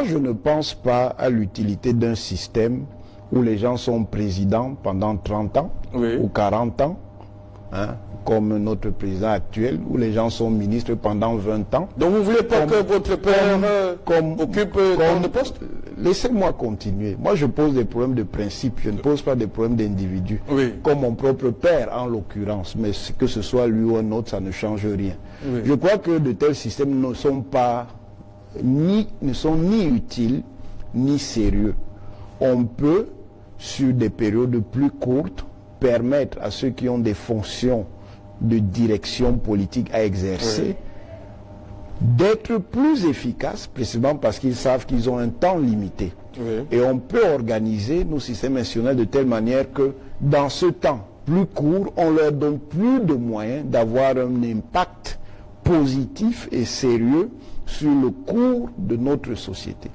Je ne pense pas à l'utilité d'un système où les gens sont présidents pendant 30 ans ou 40 ans, hein, comme notre président actuel, où les gens sont ministres pendant 20 ans. Donc vous ne voulez pas que votre père occupe tant de postes? Laissez-moi continuer. Moi, je pose des problèmes de principe, je ne pose pas des problèmes d'individu. Comme mon propre père, en l'occurrence. Mais que ce soit lui ou un autre, ça ne change rien. Je crois que de tels systèmes ne sont ni utiles, ni sérieux. On peut, sur des périodes plus courtes, permettre à ceux qui ont des fonctions de direction politique à exercer d'être plus efficaces, précisément parce qu'ils savent qu'ils ont un temps limité. Et on peut organiser nos systèmes institutionnels de telle manière que dans ce temps plus court, on leur donne plus de moyens d'avoir un impact positif et sérieux sur le cours de notre société.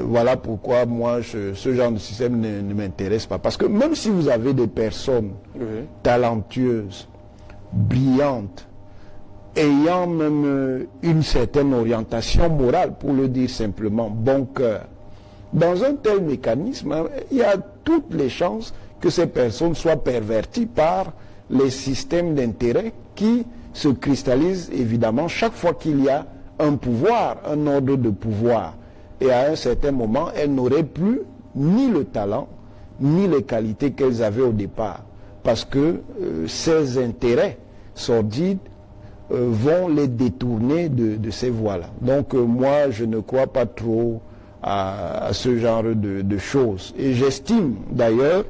Voilà pourquoi moi, ce genre de système ne m'intéresse pas. Parce que même si vous avez des personnes talentueuses, brillantes, ayant même une certaine orientation morale, pour le dire simplement, bon cœur, dans un tel mécanisme, il y a toutes les chances que ces personnes soient perverties par les systèmes d'intérêt qui se cristallisent évidemment chaque fois qu'il y a un pouvoir, un ordre de pouvoir. Et à un certain moment, elles n'auraient plus ni le talent, ni les qualités qu'elles avaient au départ. Parce que ces intérêts sordides vont les détourner de ces voies-là. Donc moi, je ne crois pas trop à ce genre de choses. Et j'estime d'ailleurs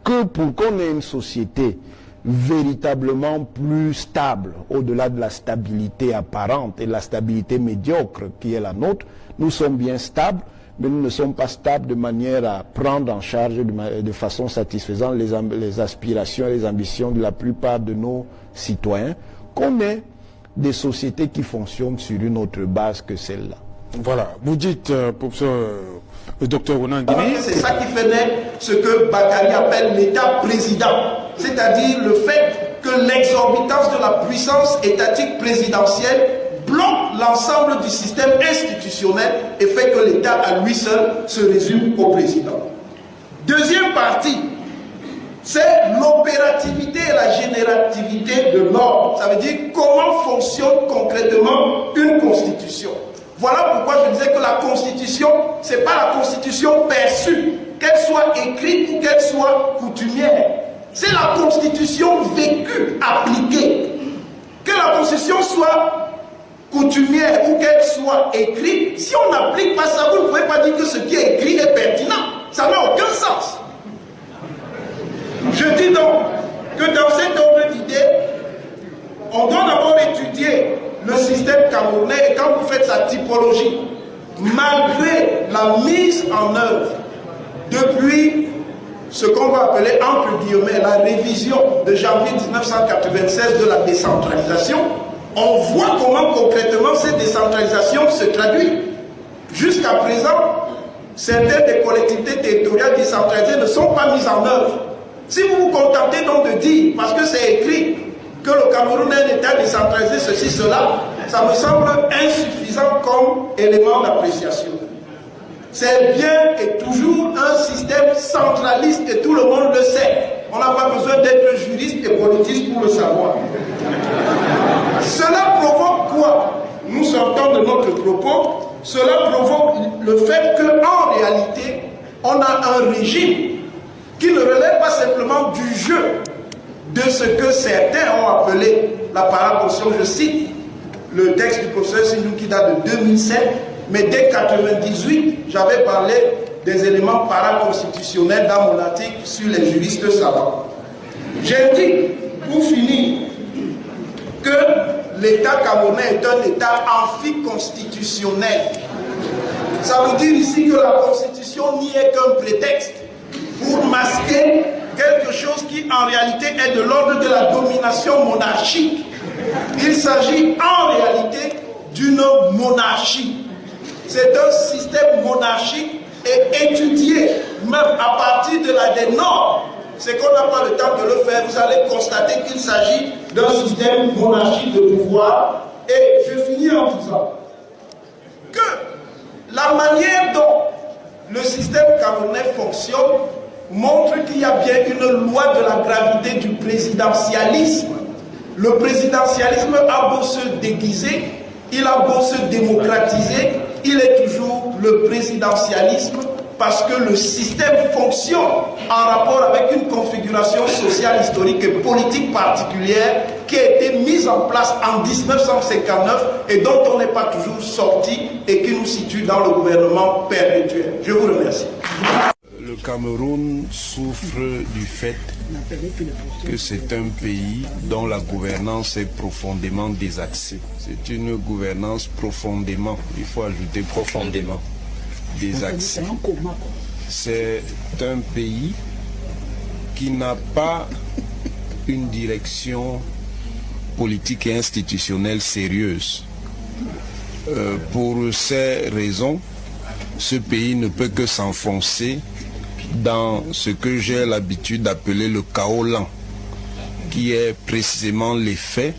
que pour qu'on ait une société véritablement plus stable, au-delà de la stabilité apparente et la stabilité médiocre qui est la nôtre, nous sommes bien stables, mais nous ne sommes pas stables de manière à prendre en charge de façon satisfaisante les aspirations et les ambitions de la plupart de nos citoyens, qu'on ait des sociétés qui fonctionnent sur une autre base que celle-là. Voilà, vous dites, professeur, le docteur Ronan Guinée. C'est ça qui fait naître ce que Bakary appelle l'État-président, c'est-à-dire le fait que l'exorbitance de la puissance étatique présidentielle bloque l'ensemble du système institutionnel et fait que l'État à lui seul se résume au président. Deuxième partie, c'est l'opérativité et la générativité de l'ordre. Ça veut dire comment fonctionne concrètement une constitution. Voilà pourquoi je disais que la constitution, ce n'est pas la constitution perçue, qu'elle soit écrite ou qu'elle soit coutumière. C'est la constitution vécue, appliquée. Que la constitution soit coutumière ou qu'elle soit écrite, si on n'applique pas ça, vous ne pouvez pas dire que ce qui est écrit est pertinent. Ça n'a aucun sens. Je dis donc que dans cet ordre d'idées, on doit d'abord étudier le système camerounais et quand vous faites sa typologie, malgré la mise en œuvre depuis ce qu'on va appeler entre guillemets la révision de janvier 1996 de la décentralisation, on voit comment concrètement cette décentralisation se traduit. Jusqu'à présent, certaines des collectivités territoriales décentralisées ne sont pas mises en œuvre. Si vous vous contentez donc de dire, parce que c'est écrit, que le Cameroun est un État décentralisé, ceci, cela, ça me semble insuffisant comme élément d'appréciation. C'est bien et toujours un système centraliste et tout le monde le sait. On n'a pas besoin d'être juriste et politiste pour le savoir. Cela provoque quoi? Nous sortons de notre propos. Cela provoque le fait qu'en réalité, on a un régime qui ne relève pas simplement du jeu de ce que certains ont appelé la paraconscience. Je cite le texte du professeur Sinou qui date de 2007, mais dès 1998, j'avais parlé des éléments paraconstitutionnels dans mon article sur les juristes savants. J'ai dit, pour finir, que l'État camerounais est un État amphiconstitutionnel. Ça veut dire ici que la Constitution n'y est qu'un prétexte pour masquer quelque chose qui en réalité est de l'ordre de la domination monarchique. Il s'agit en réalité d'une monarchie. C'est un système monarchique et étudié même à partir de des normes. C'est qu'on n'a pas le temps de le faire. Vous allez constater qu'il s'agit d'un système monarchique de pouvoir. Et je finis en disant que La manière dont le système camerounais fonctionne montre qu'il y a bien une loi de la gravité du présidentialisme. Le présidentialisme a beau se déguiser, il a beau se démocratiser, il est toujours le présidentialisme parce que le système fonctionne en rapport avec une configuration sociale, historique et politique particulière qui a été mise en place en 1959 et dont on n'est pas toujours sorti et qui nous situe dans le gouvernement perpétuel. Je vous remercie. Le Cameroun souffre du fait que c'est un pays dont la gouvernance est profondément désaxée. C'est une gouvernance profondément, il faut ajouter profondément, désaxée. C'est un pays qui n'a pas une direction politique et institutionnelle sérieuse. Pour ces raisons, ce pays ne peut que s'enfoncer dans ce que j'ai l'habitude d'appeler le chaos lent, qui est précisément l'effet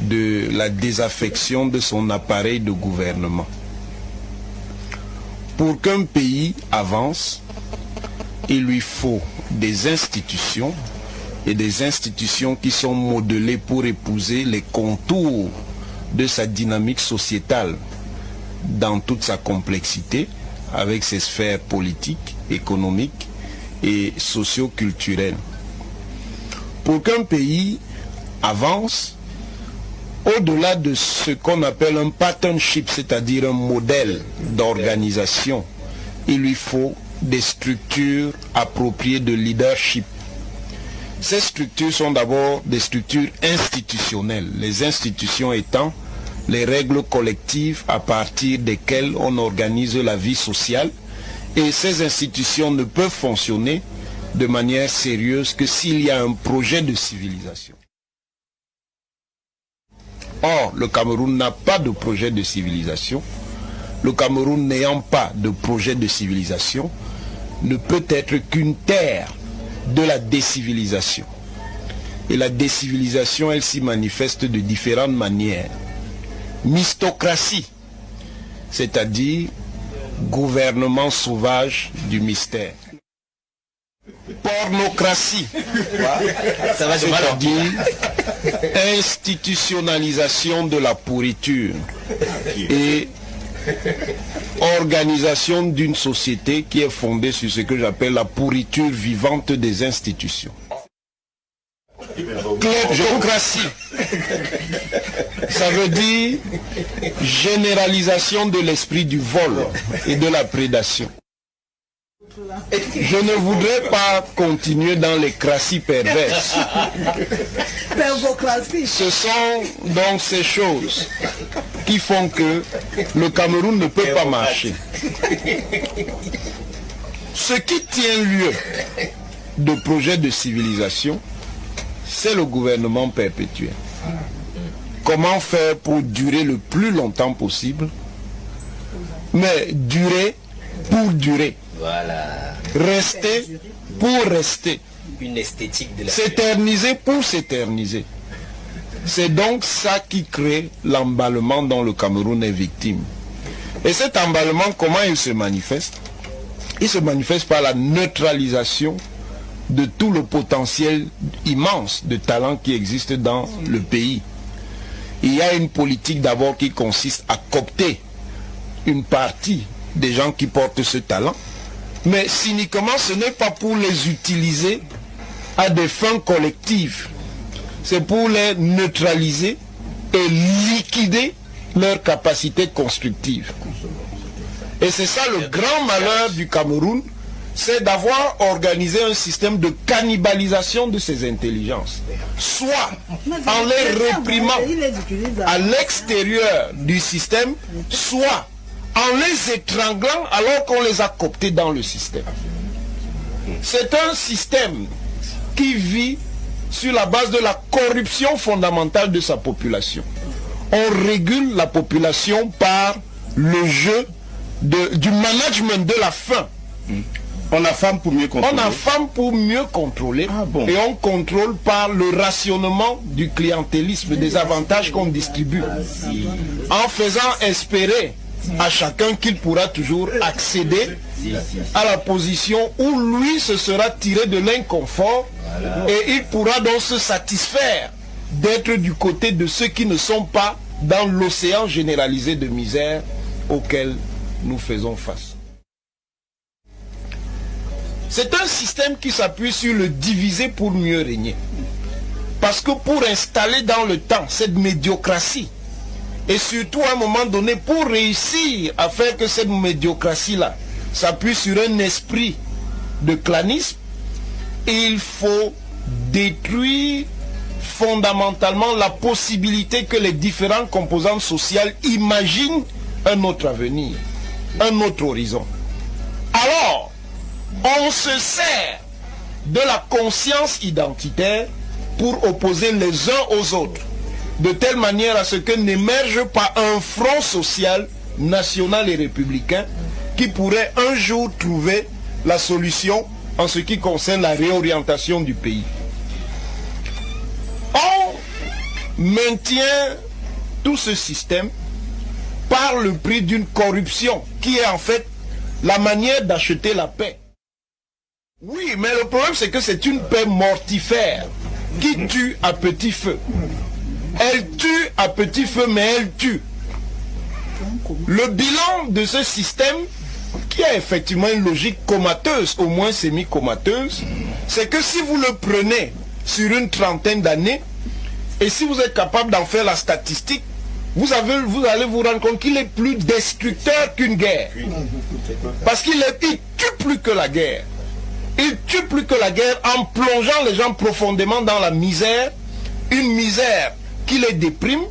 de la désaffection de son appareil de gouvernement. Pour qu'un pays avance, il lui faut des institutions, et des institutions qui sont modelées pour épouser les contours de sa dynamique sociétale dans toute sa complexité, avec ses sphères politiques, économiques et socio-culturelles. Pour qu'un pays avance, au-delà de ce qu'on appelle un partnership, c'est-à-dire un modèle d'organisation, il lui faut des structures appropriées de leadership. Ces structures sont d'abord des structures institutionnelles, les institutions étant les règles collectives à partir desquelles on organise la vie sociale, et ces institutions ne peuvent fonctionner de manière sérieuse que s'il y a un projet de civilisation. Or, le Cameroun n'a pas de projet de civilisation. Le Cameroun n'ayant pas de projet de civilisation ne peut être qu'une terre de la décivilisation. Et la décivilisation, elle s'y manifeste de différentes manières. Mystocratie, c'est-à-dire gouvernement sauvage du mystère. Pornocratie, c'est-à-dire institutionnalisation de la pourriture et organisation d'une société qui est fondée sur ce que j'appelle la pourriture vivante des institutions. Kleptocratie, ça veut dire généralisation de l'esprit du vol et de la prédation. Je ne voudrais pas continuer dans les crassies perverses. Ce sont donc ces choses qui font que le Cameroun ne peut pas marcher. Ce qui tient lieu de projet de civilisation, c'est le gouvernement perpétuel. Comment faire pour durer le plus longtemps possible, mais durer pour durer. Voilà. Rester pour rester. Une esthétique de la... S'éterniser pour s'éterniser. C'est donc ça qui crée l'emballement dont le Cameroun est victime. Et cet emballement, comment il se manifeste? Il se manifeste par la neutralisation de tout le potentiel immense de talent qui existe dans le pays. Il y a une politique d'abord qui consiste à coopter une partie des gens qui portent ce talent, mais cyniquement ce n'est pas pour les utiliser à des fins collectives, c'est pour les neutraliser et liquider leur capacité constructive. Et c'est ça le grand malheur du Cameroun, c'est d'avoir organisé un système de cannibalisation de ces intelligences, soit en les réprimant à l'extérieur du système, soit en les étranglant alors qu'on les a cooptés dans le système. C'est un système qui vit sur la base de la corruption fondamentale de sa population. On régule la population par le jeu du management de la faim. On affame pour mieux contrôler. On affame pour mieux contrôler. Ah bon. Et on contrôle par le rationnement du clientélisme, des avantages qu'on distribue. En faisant espérer à chacun qu'il pourra toujours accéder à la position où lui se sera tiré de l'inconfort et il pourra donc se satisfaire d'être du côté de ceux qui ne sont pas dans l'océan généralisé de misère auquel nous faisons face. C'est un système qui s'appuie sur le diviser pour mieux régner. Parce que pour installer dans le temps cette médiocratie, et surtout à un moment donné, pour réussir à faire que cette médiocratie-là s'appuie sur un esprit de clanisme, il faut détruire fondamentalement la possibilité que les différentes composantes sociales imaginent un autre avenir, un autre horizon. Alors, on se sert de la conscience identitaire pour opposer les uns aux autres, de telle manière à ce que n'émerge pas un front social, national et républicain qui pourrait un jour trouver la solution en ce qui concerne la réorientation du pays. On maintient tout ce système par le prix d'une corruption qui est en fait la manière d'acheter la paix. Oui, mais le problème c'est que c'est une paix mortifère qui tue à petit feu. Elle tue à petit feu, mais elle tue. Le bilan de ce système, qui a effectivement une logique comateuse, au moins semi-comateuse, c'est que si vous le prenez sur une trentaine d'années, et si vous êtes capable d'en faire la statistique, vous allez vous rendre compte qu'il est plus destructeur qu'une guerre. Parce qu'il tue plus que la guerre. Il tue plus que la guerre en plongeant les gens profondément dans la misère, une misère qui les déprime.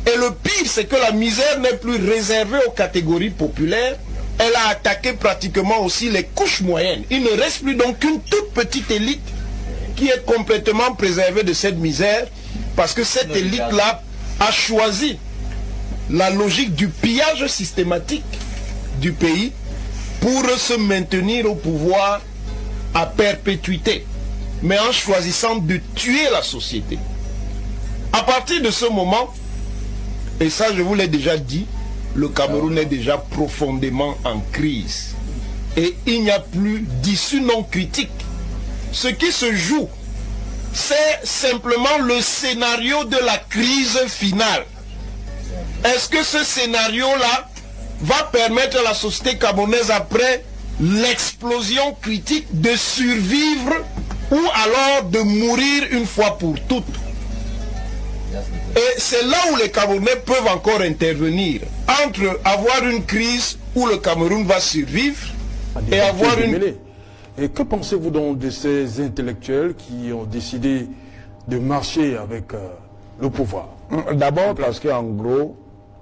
Et le pire, c'est que la misère n'est plus réservée aux catégories populaires. Elle a attaqué pratiquement aussi les couches moyennes. Il ne reste plus donc qu'une toute petite élite qui est complètement préservée de cette misère, parce que cette élite-là a choisi la logique du pillage systématique du pays pour se maintenir au pouvoir à perpétuité, mais en choisissant de tuer la société. À partir de ce moment, et ça je vous l'ai déjà dit, le Cameroun est déjà profondément en crise. Et il n'y a plus d'issue non critique. Ce qui se joue, c'est simplement le scénario de la crise finale. Est-ce que ce scénario-là va permettre à la société camerounaise, après l'explosion critique, de survivre ou alors de mourir une fois pour toutes? Et c'est là où les Camerounais peuvent encore intervenir, entre avoir une crise où le Cameroun va survivre et avoir une... Et que pensez-vous donc de ces intellectuels qui ont décidé de marcher avec le pouvoir? D'abord parce qu'en gros,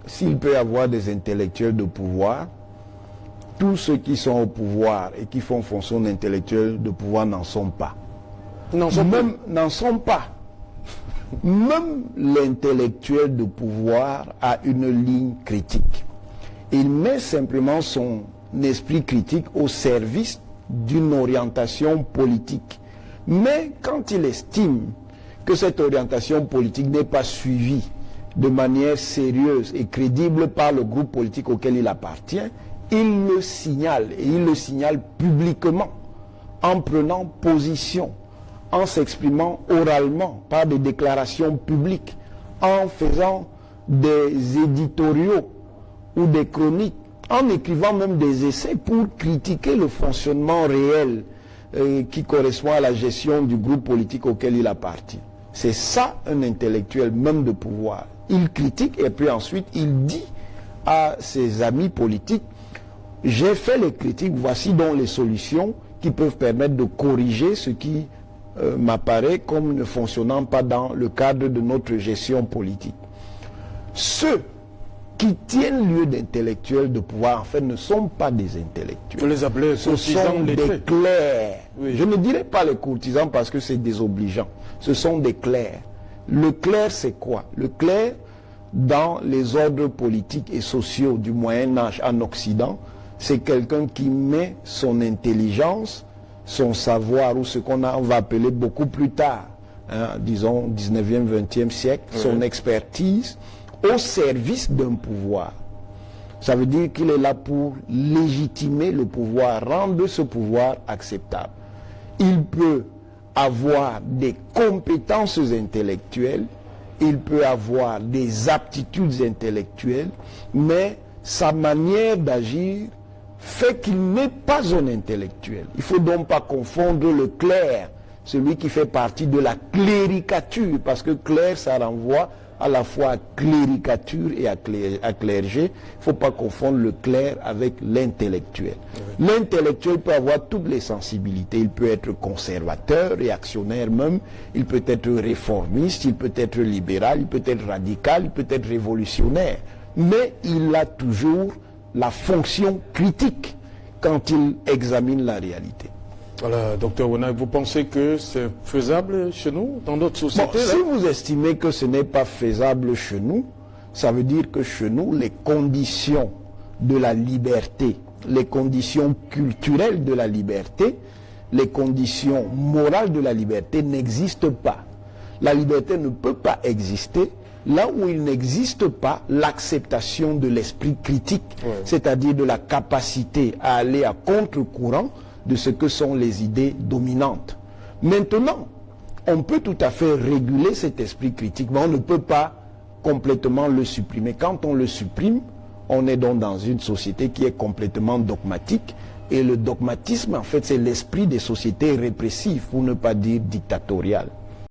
s'il peut y avoir des intellectuels de pouvoir, tous ceux qui sont au pouvoir et qui font fonction d'intellectuels de pouvoir n'en sont pas. N'en sont pas. Même l'intellectuel de pouvoir a une ligne critique. Il met simplement son esprit critique au service d'une orientation politique. Mais quand il estime que cette orientation politique n'est pas suivie de manière sérieuse et crédible par le groupe politique auquel il appartient, il le signale, et il le signale publiquement, en prenant position, en s'exprimant oralement par des déclarations publiques, en faisant des éditoriaux ou des chroniques, en écrivant même des essais pour critiquer le fonctionnement réel qui correspond à la gestion du groupe politique auquel il appartient. C'est ça un intellectuel même de pouvoir. Il critique et puis ensuite il dit à ses amis politiques: j'ai fait les critiques, voici donc les solutions qui peuvent permettre de corriger ce qui m'apparaît comme ne fonctionnant pas dans le cadre de notre gestion politique. Ceux qui tiennent lieu d'intellectuels de pouvoir, en fait, ne sont pas des intellectuels. Vous les appelez ce sont des clercs. Oui. Je ne dirais pas les courtisans parce que c'est désobligeant. Ce sont des clercs. Le clerc, c'est quoi? Le clerc, dans les ordres politiques et sociaux du Moyen-Âge en Occident, c'est quelqu'un qui met son intelligence, son savoir, ou ce qu'on va appeler beaucoup plus tard, disons 19e, 20e siècle, son expertise, au service d'un pouvoir. Ça veut dire qu'il est là pour légitimer le pouvoir, rendre ce pouvoir acceptable. Il peut avoir des compétences intellectuelles, il peut avoir des aptitudes intellectuelles, mais sa manière d'agir fait qu'il n'est pas un intellectuel. Il ne faut donc pas confondre le clerc, celui qui fait partie de la cléricature, parce que clerc, ça renvoie à la fois à cléricature et à clergé. Il ne faut pas confondre le clerc avec l'intellectuel. Oui. L'intellectuel peut avoir toutes les sensibilités. Il peut être conservateur, réactionnaire même, il peut être réformiste, il peut être libéral, il peut être radical, il peut être révolutionnaire. Mais il a toujours la fonction critique quand il examine la réalité. Voilà, docteur Ouennaye, vous pensez que c'est faisable chez nous, dans notre société? Si vous estimez que ce n'est pas faisable chez nous, ça veut dire que chez nous, les conditions de la liberté, les conditions culturelles de la liberté, les conditions morales de la liberté n'existent pas. La liberté ne peut pas exister là où il n'existe pas l'acceptation de l'esprit critique, c'est-à-dire de la capacité à aller à contre-courant de ce que sont les idées dominantes. Maintenant, on peut tout à fait réguler cet esprit critique, mais on ne peut pas complètement le supprimer. Quand on le supprime, on est donc dans une société qui est complètement dogmatique, et le dogmatisme, en fait, c'est l'esprit des sociétés répressives, pour ne pas dire dictatoriales.